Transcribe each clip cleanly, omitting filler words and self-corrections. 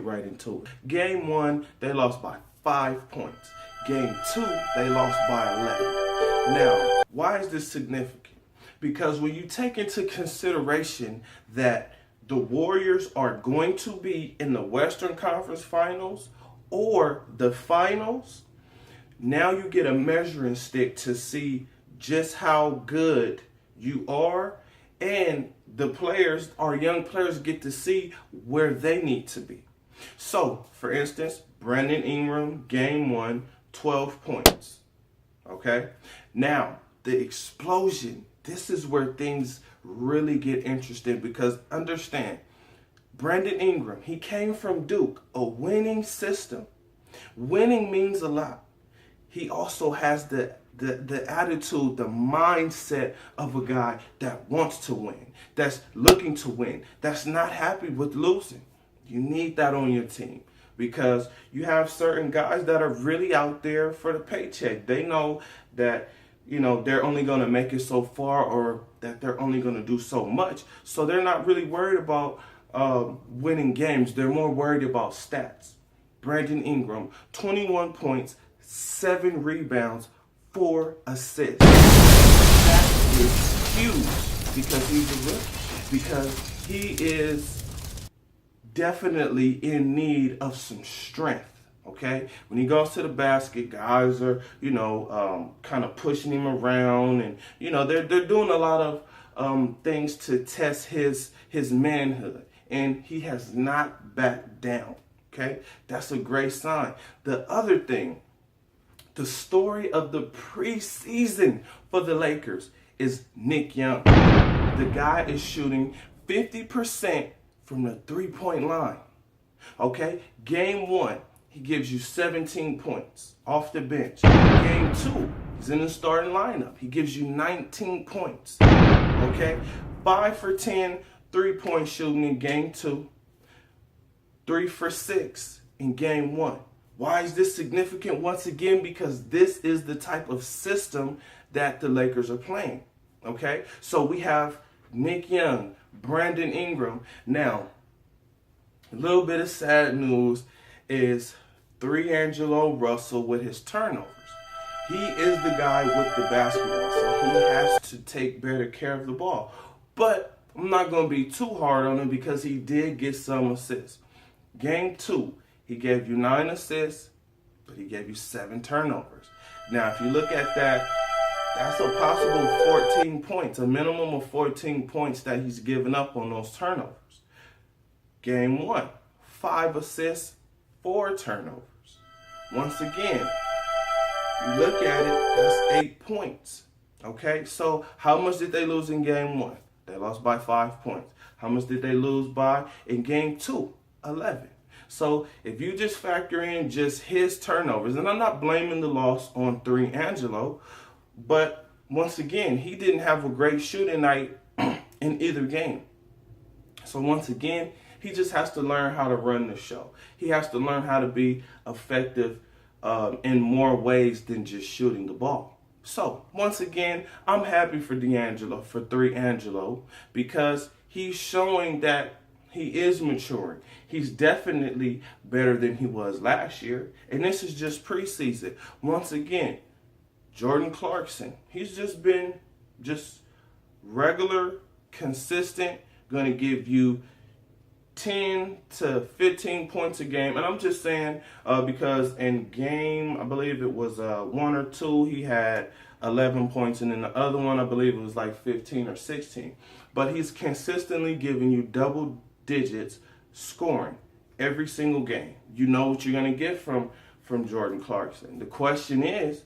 right into it. Game 1, they lost by 5 points. Game 2, they lost by 11. Now, why is this significant? Because when you take into consideration that the Warriors are going to be in the Western Conference Finals or the Finals, now you get a measuring stick to see just how good you are, and the players, our young players, get to see where they need to be. So, for instance, Brandon Ingram, game 1, 12 points. Okay? Now, the explosion, this is where things really get interesting, because understand, Brandon Ingram, he came from Duke, a winning system. Winning means a lot. He also has the attitude, the mindset of a guy that wants to win, that's looking to win, that's not happy with losing. You need that on your team, because you have certain guys that are really out there for the paycheck. They know that, you know, they're only going to make it so far, or that they're only going to do so much. So they're not really worried about winning games. They're more worried about stats. Brandon Ingram, 21 points, 7 rebounds, 4 assists. That is huge, because he's a rookie, because he is definitely in need of some strength. Okay, when he goes to the basket, guys are, kind of pushing him around, and they're doing a lot of things to test his manhood, and he has not backed down. Okay, that's a great sign. The other thing, the story of the preseason for the Lakers is Nick Young. The guy is shooting 50% from the three-point line. Okay, game 1. He gives you 17 points off the bench. Game 2, he's in the starting lineup. He gives you 19 points. Okay? 5 for 10 3-point shooting in game 2. 3 for 6 in game 1. Why is this significant? Once again, because this is the type of system that the Lakers are playing. Okay? So we have Nick Young, Brandon Ingram. Now, a little bit of sad news is D'Angelo Russell with his turnovers. He is the guy with the basketball, so he has to take better care of the ball. But I'm not going to be too hard on him, because he did get some assists. Game 2, he gave you 9 assists, but he gave you 7 turnovers. Now, if you look at that, that's a possible 14 points, a minimum of 14 points that he's given up on those turnovers. Game 1, 5 assists, 4 turnovers. Once again, you look at it, that's 8 points. Okay, so how much did they lose in game 1? They lost by 5 points. How much did they lose by in game 2? 11. So if you just factor in just his turnovers, and I'm not blaming the loss on D'Angelo, but once again, he didn't have a great shooting night in either game. So once again, he just has to learn how to run the show. He has to learn how to be effective in more ways than just shooting the ball. So once again, I'm happy for D'Angelo, because he's showing that he is maturing. He's definitely better than he was last year. And this is just preseason. Once again, Jordan Clarkson, he's just been regular, consistent, going to give you 10 to 15 points a game. And I'm just saying because in game, I believe it was 1 or 2, he had 11 points. And then the other one, I believe it was like 15 or 16. But he's consistently giving you double digits scoring every single game. You know what you're going to get from Jordan Clarkson. The question is,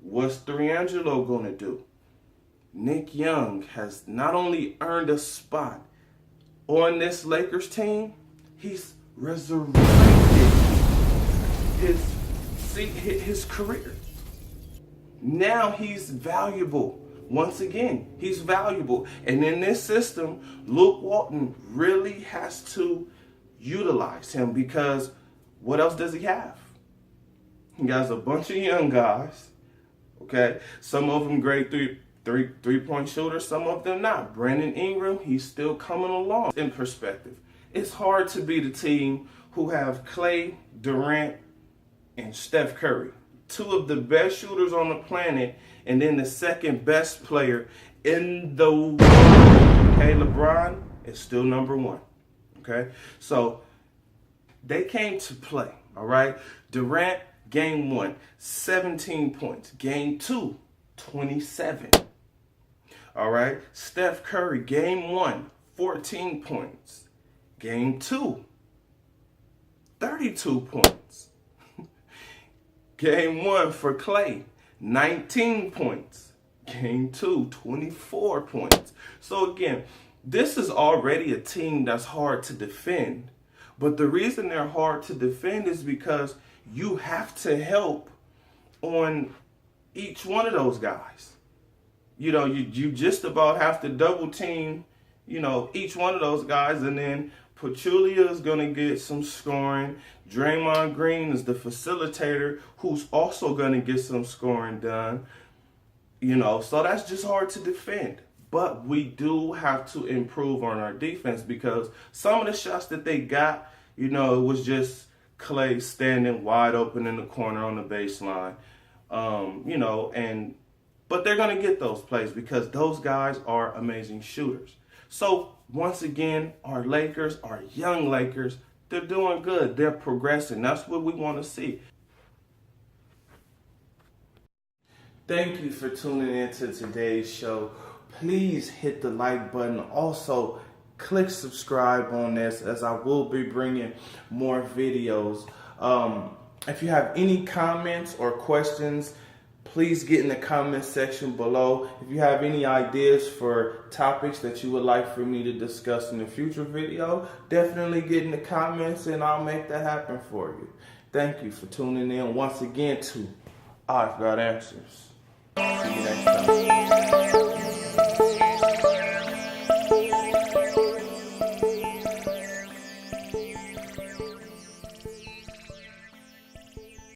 what's D'Angelo going to do? Nick Young has not only earned a spot on this Lakers team, he's resurrected his career. Now he's valuable. Once again, he's valuable. And in this system, Luke Walton really has to utilize him, because what else does he have? He has a bunch of young guys, okay? Some of them great three-point shooters, some of them not. Brandon Ingram, he's still coming along. In perspective, It's hard to beat a team who have Clay, Durant, and Steph Curry, two of the best shooters on the planet, and then the second best player in the world. Okay, LeBron is still number one. Okay, so they came to play. All right, Durant, game 1, 17 points. Game 2, 27. All right, Steph Curry, game 1, 14 points. Game 2, 32 points. Game 1 for Clay, 19 points. Game 2, 24 points. So again, this is already a team that's hard to defend. But the reason they're hard to defend is because you have to help on each one of those guys. You know, you just about have to double team, you know, each one of those guys, and then Pachulia is going to get some scoring. Draymond Green is the facilitator who's also going to get some scoring done. You know, so that's just hard to defend. But we do have to improve on our defense because some of the shots that they got, you know, it was just Clay standing wide open in the corner on the baseline. You know, but they're going to get those plays because those guys are amazing shooters. So once again, our Lakers, our young Lakers, they're doing good. They're progressing. That's what we want to see. Thank you for tuning into today's show. Please hit the like button. Also, click subscribe on this as I will be bringing more videos. If you have any comments or questions, please get in the comment section below. If you have any ideas for topics that you would like for me to discuss in a future video, definitely get in the comments and I'll make that happen for you. Thank you for tuning in once again to I've Got Answers. See you next time.